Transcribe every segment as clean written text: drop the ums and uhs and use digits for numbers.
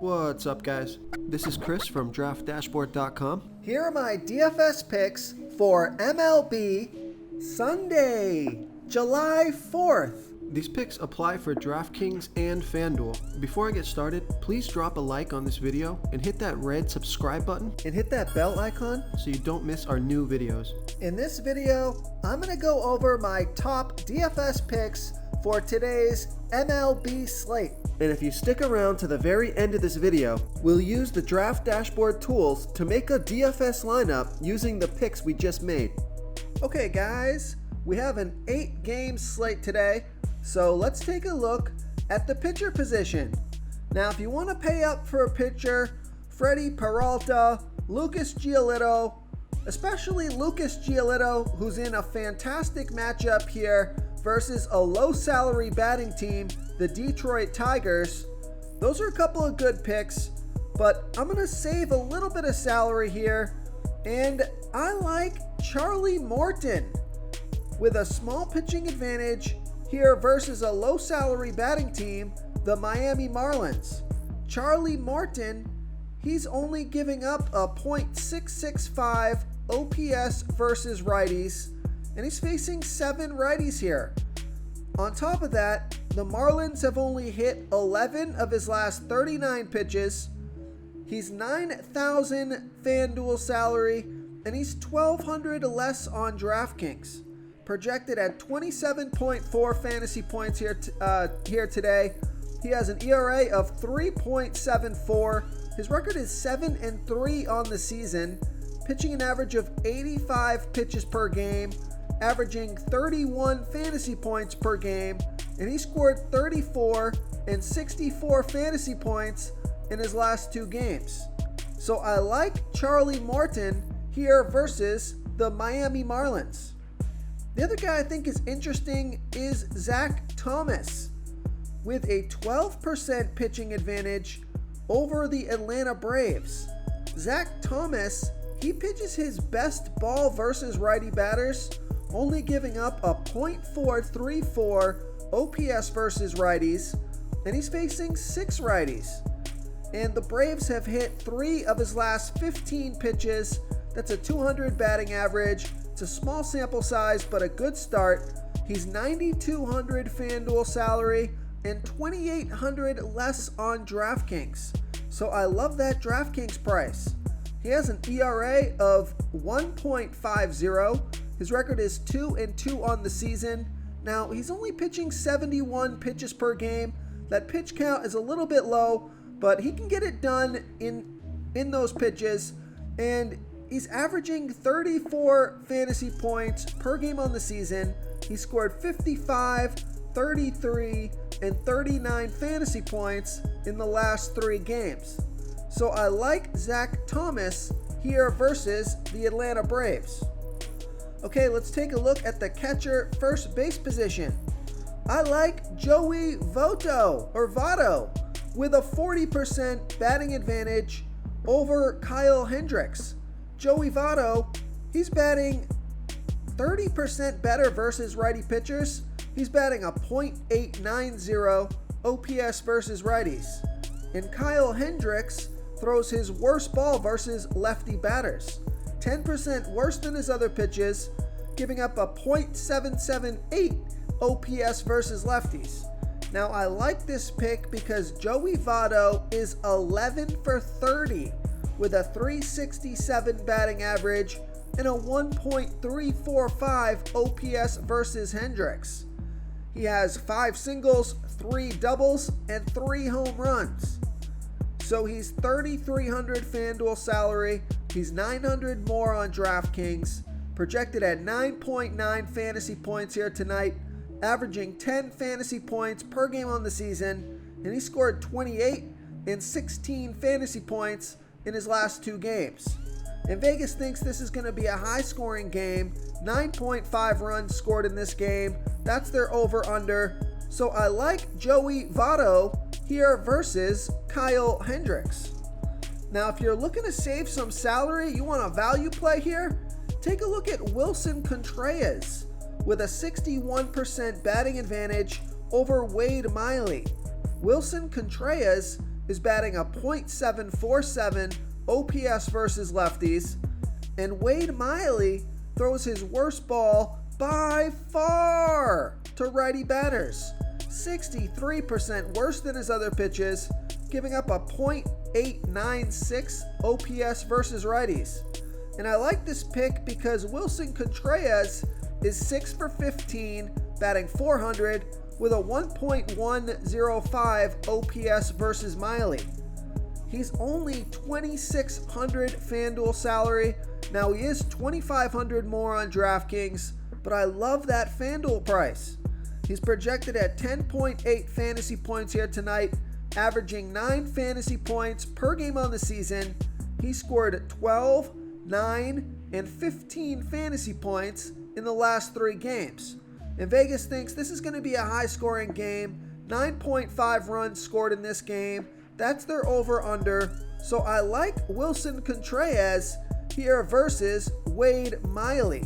What's up, guys? This is Chris from DraftDashboard.com. Here are my DFS picks for MLB Sunday, July 4th. These picks apply for DraftKings and FanDuel. Before I get started, please drop a like on this video and hit that red subscribe button And hit that bell icon. so you don't miss our new videos. In this video, I'm going to go over my top DFS picks for today's MLB slate. And if you stick around to the very end of this video, we'll use the Draft Dashboard tools to make a DFS lineup using the picks we just made. Okay guys, we have an 8-game slate today, so let's take a look at the pitcher position. Now if you want to pay up for a pitcher, Freddie Peralta, Lucas Giolito, especially Lucas Giolito, who's in a fantastic matchup here versus a low salary batting team, the Detroit Tigers. Those are a couple of good picks, but I'm going to save a little bit of salary here, and I like Charlie Morton with a small pitching advantage here versus a low salary batting team, the Miami Marlins. Charlie Morton, he's only giving up a .665 OPS versus righties, and he's facing 7 righties here. On top of that, the Marlins have only hit 11 of his last 39 pitches. He's 9,000 FanDuel salary, and he's 1,200 less on DraftKings. Projected at 27.4 fantasy points here today. He has an ERA of 3.74. His record is 7-3 on the season, pitching an average of 85 pitches per game, averaging 31 fantasy points per game, and he scored 34 and 64 fantasy points in his last 2 games. So I like Charlie Morton here versus the Miami Marlins. The other guy I think is interesting is Zach Thomas with a 12% pitching advantage over the Atlanta Braves. Zach Thomas, he pitches his best ball versus righty batters, only giving up a .434 OPS versus righties, and he's facing 6 righties. And the Braves have hit 3 of his last 15 pitches. That's a 200 batting average. It's a small sample size, but a good start. He's 9,200 FanDuel salary and 2,800 less on DraftKings. So I love that DraftKings price. He has an ERA of 1.50. His record is 2-2 on the season. Now, he's only pitching 71 pitches per game. That pitch count is a little bit low, but he can get it done in those pitches. And he's averaging 34 fantasy points per game on the season. He scored 55, 33, and 39 fantasy points in the last 3 games. So I like Zach Thomas here versus the Atlanta Braves. Okay, let's take a look at the catcher first base position. I like Joey Votto with a 40% batting advantage over Kyle Hendricks. Joey Votto, he's batting 30% better versus righty pitchers. He's batting a .890 OPS versus righties. And Kyle Hendricks throws his worst ball versus lefty batters. 10% worse than his other pitches, giving up a .778 OPS versus lefties. Now I like this pick because Joey Votto is 11 for 30 with a .367 batting average and a 1.345 OPS versus Hendricks. He has 5 singles, 3 doubles, and 3 home runs. So he's 3,300 FanDuel salary. He's 900 more on DraftKings. Projected at 9.9 fantasy points here tonight, averaging 10 fantasy points per game on the season, and he scored 28 and 16 fantasy points in his last 2 games. And Vegas thinks this is going to be a high-scoring game. 9.5 runs scored in this game. That's their over-under. So I like Joey Votto here versus Kyle Hendricks. Now, if you're looking to save some salary, you want a value play here, take a look at Wilson Contreras with a 61% batting advantage over Wade Miley. Wilson Contreras is batting a .747 OPS versus lefties, and Wade Miley throws his worst ball by far to righty batters, 63% worse than his other pitches, giving up a .896 OPS versus righties. And I like this pick because Wilson Contreras is 6 for 15, batting .400 with a 1.105 OPS versus Miley. He's only $2,600 FanDuel salary. Now he is $2,500 more on DraftKings, but I love that FanDuel price. He's projected at 10.8 fantasy points here tonight, averaging 9 fantasy points per game on the season. He scored 12, 9, and 15 fantasy points in the last 3 games. And Vegas thinks this is going to be a high-scoring game. 9.5 runs scored in this game. That's their over-under. So I like Wilson Contreras here versus Wade Miley.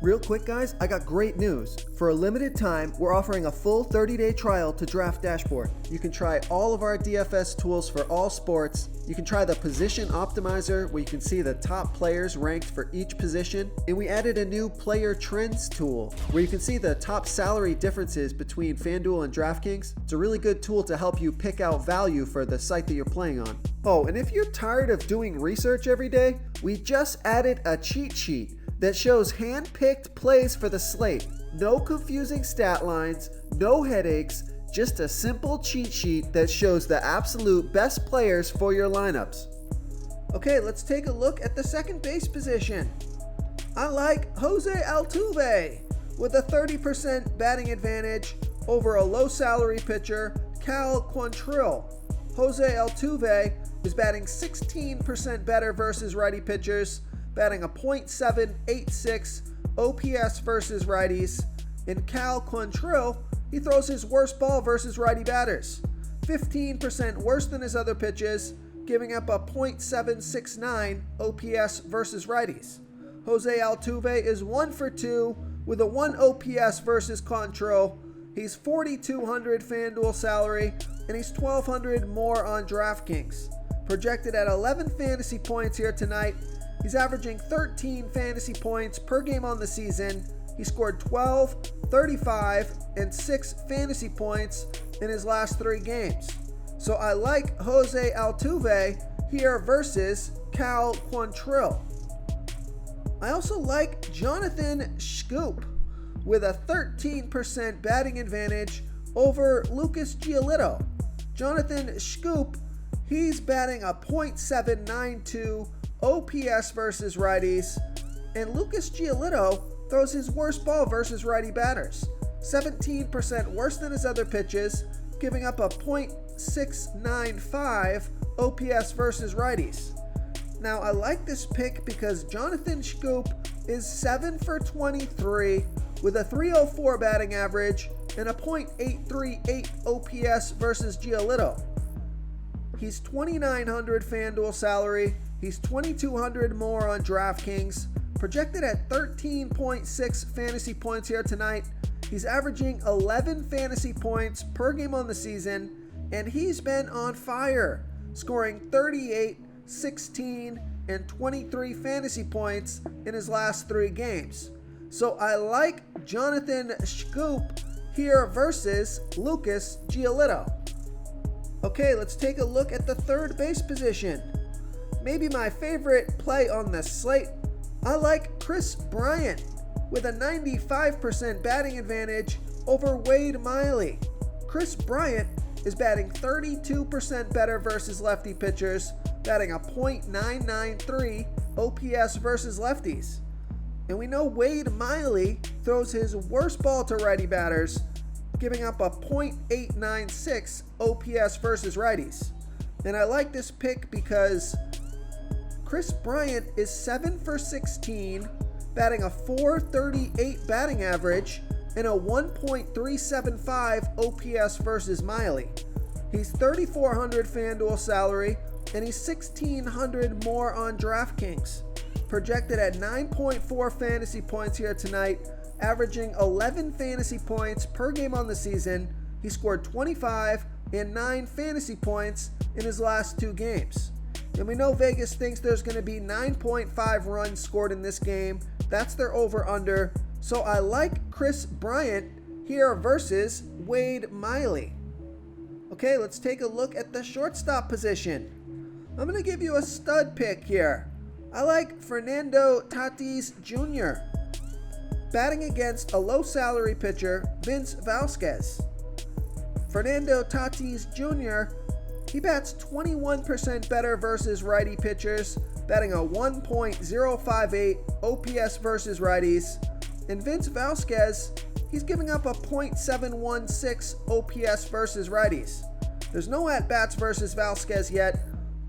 Real quick, guys, I got great news. For a limited time, we're offering a full 30-day trial to Draft Dashboard. You can try all of our DFS tools for all sports. You can try the Position Optimizer, where you can see the top players ranked for each position. And we added a new Player Trends tool, where you can see the top salary differences between FanDuel and DraftKings. It's a really good tool to help you pick out value for the site that you're playing on. Oh, and if you're tired of doing research every day, we just added a cheat sheet that shows hand-picked plays for the slate. No confusing stat lines, no headaches, just a simple cheat sheet that shows the absolute best players for your lineups. Okay, let's take a look at the second base position. I like Jose Altuve with a 30% batting advantage over a low-salary pitcher, Cal Quantrill. Jose Altuve is batting 16% better versus righty pitchers, batting a .786 OPS versus righties. In Cal Quantrill, he throws his worst ball versus righty batters, 15% worse than his other pitches, giving up a .769 OPS versus righties. Jose Altuve is 1 for 2 with a 1 OPS versus Quantrill. He's $4,200 FanDuel salary, and he's $1,200 more on DraftKings. Projected at 11 fantasy points here tonight. He's averaging 13 fantasy points per game on the season. He scored 12, 35, and 6 fantasy points in his last 3 games. So I like Jose Altuve here versus Cal Quantrill. I also like Jonathan Schoop with a 13% batting advantage over Lucas Giolito. Jonathan Schoop, he's batting a .792 OPS versus righties, and Lucas Giolito throws his worst ball versus righty batters, 17% worse than his other pitches, giving up a .695 OPS versus righties. Now I like this pick because Jonathan Schoop is 7 for 23 with a .304 batting average and a .838 OPS versus Giolito. He's $2,900 FanDuel salary. He's $2,200 more on DraftKings. Projected at 13.6 fantasy points here tonight. He's averaging 11 fantasy points per game on the season, and he's been on fire, scoring 38, 16, and 23 fantasy points in his last 3 games. So I like Jonathan Schoop here versus Lucas Giolito. Okay, let's take a look at the third base position. Maybe my favorite play on the slate. I like Chris Bryant with a 95% batting advantage over Wade Miley. Chris Bryant is batting 32% better versus lefty pitchers, batting a .993 OPS versus lefties. And we know Wade Miley throws his worst ball to righty batters, giving up a .896 OPS versus righties. And I like this pick because Chris Bryant is 7 for 16, batting a .438 batting average and a 1.375 OPS versus Miley. He's $3,400 FanDuel salary, and he's $1,600 more on DraftKings. Projected at 9.4 fantasy points here tonight, averaging 11 fantasy points per game on the season. He scored 25, and 9 fantasy points in his last 2 games. And we know Vegas thinks there's going to be 9.5 runs scored in this game. That's their over-under. So I like Chris Bryant here versus Wade Miley. Okay, let's take a look at the shortstop position. I'm going to give you a stud pick here. I like Fernando Tatis Jr. batting against a low-salary pitcher, Vince Vasquez. Fernando Tatis Jr., he bats 21% better versus righty pitchers, batting a 1.058 OPS versus righties. And Vince Vasquez, he's giving up a .716 OPS versus righties. There's no at-bats versus Vasquez yet,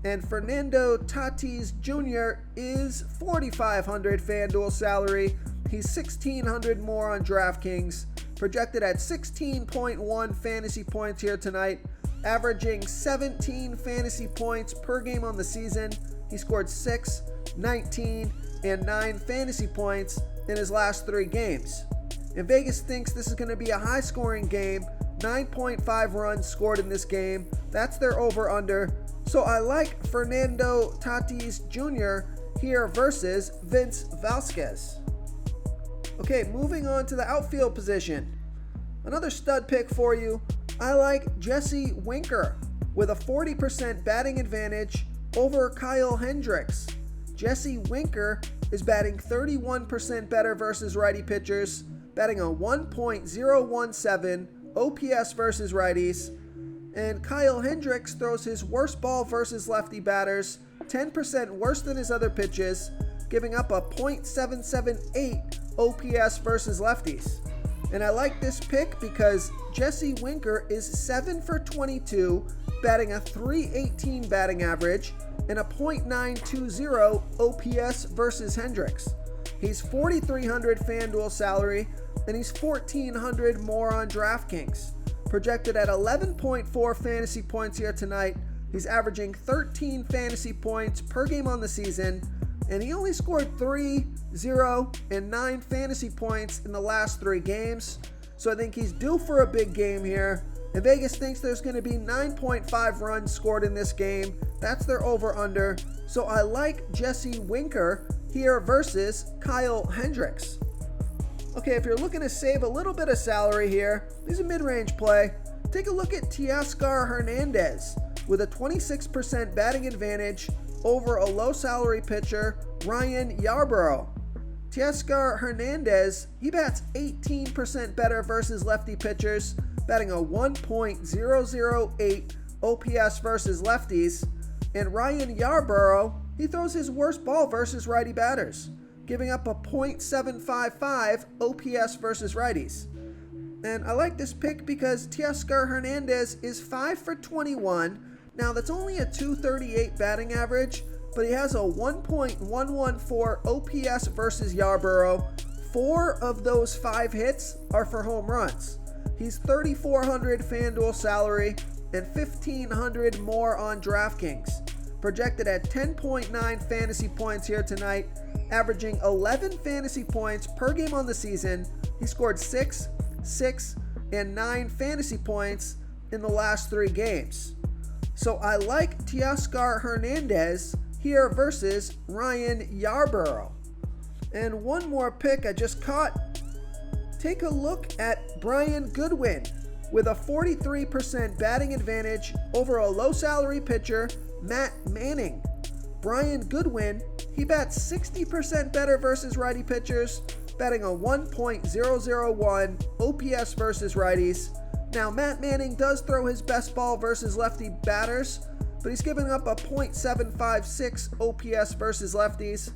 and Fernando Tatis Jr. is $4,500 FanDuel salary. He's $1,600 more on DraftKings, projected at 16.1 fantasy points here tonight, averaging 17 fantasy points per game on the season. He scored 6, 19, and 9 fantasy points in his last 3 games. And Vegas thinks this is going to be a high-scoring game. 9.5 runs scored in this game. That's their over-under. So I like Fernando Tatis Jr. here versus Vince Vasquez. Okay, moving on to the outfield position. Another stud pick for you. I like Jesse Winker with a 40% batting advantage over Kyle Hendricks. Jesse Winker is batting 31% better versus righty pitchers, batting a 1.017 OPS versus righties. And Kyle Hendricks throws his worst ball versus lefty batters, 10% worse than his other pitches, giving up a .778 OPS versus lefties. And I like this pick because Jesse Winker is 7 for 22, batting a .318 batting average and a .920 OPS versus Hendricks. He's $4,300 FanDuel salary, and he's $1,400 more on DraftKings. Projected at 11.4 fantasy points here tonight. He's averaging 13 fantasy points per game on the season, and he only scored 3, 0, and 9 fantasy points in the last 3 games. So I think he's due for a big game here. And Vegas thinks there's going to be 9.5 runs scored in this game. That's their over-under. So I like Jesse Winker here versus Kyle Hendricks. Okay, if you're looking to save a little bit of salary here, he's a mid-range play. Take a look at Teoscar Hernandez with a 26% batting advantage over a low-salary pitcher, Ryan Yarbrough. Teoscar Hernandez, he bats 18% better versus lefty pitchers, batting a 1.008 OPS versus lefties. And Ryan Yarbrough, he throws his worst ball versus righty batters, giving up a .755 OPS versus righties. And I like this pick because Teoscar Hernandez is 5 for 21. Now that's only a .238 batting average, but he has a 1.114 OPS versus Yarbrough. 4 of those 5 hits are for home runs. He's $3,400 FanDuel salary and $1,500 more on DraftKings. Projected at 10.9 fantasy points here tonight, averaging 11 fantasy points per game on the season. He scored 6, 6, and 9 fantasy points in the last 3 games. So I like Teoscar Hernandez here versus Ryan Yarbrough. And one more pick I just caught. Take a look at Brian Goodwin with a 43% batting advantage over a low-salary pitcher, Matt Manning. Brian Goodwin, he bats 60% better versus righty pitchers, batting a 1.001 OPS versus righties. Now, Matt Manning does throw his best ball versus lefty batters, but he's giving up a .756 OPS versus lefties.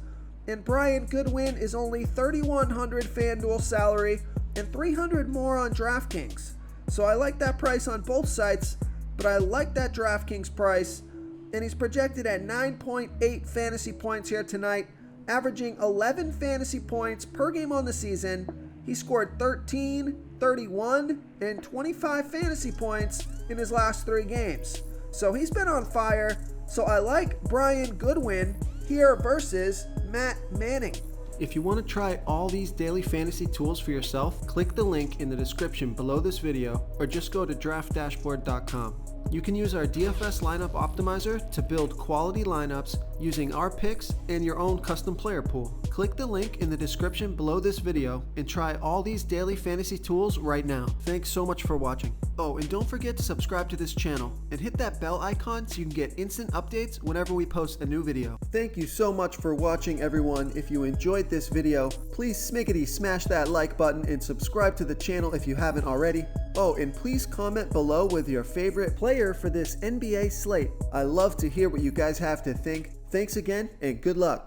And Brian Goodwin is only $3,100 FanDuel salary and $300 more on DraftKings. So I like that price on both sites, but I like that DraftKings price. And he's projected at 9.8 fantasy points here tonight, averaging 11 fantasy points per game on the season. He scored 13, 31, and 25 fantasy points in his last 3 games. So he's been on fire. So I like Brian Goodwin here versus Matt Manning. If you want to try all these daily fantasy tools for yourself, click the link in the description below this video or just go to draftdashboard.com. You can use our DFS lineup optimizer to build quality lineups using our picks and your own custom player pool. Click the link in the description below this video and try all these daily fantasy tools right now. Thanks so much for watching. Oh, and don't forget to subscribe to this channel and hit that bell icon so you can get instant updates whenever we post a new video. Thank you so much for watching, everyone. If you enjoyed this video, please smiggity smash that like button and subscribe to the channel if you haven't already. Oh, and please comment below with your favorite player for this NBA slate. I love to hear what you guys have to think. Thanks again, and good luck.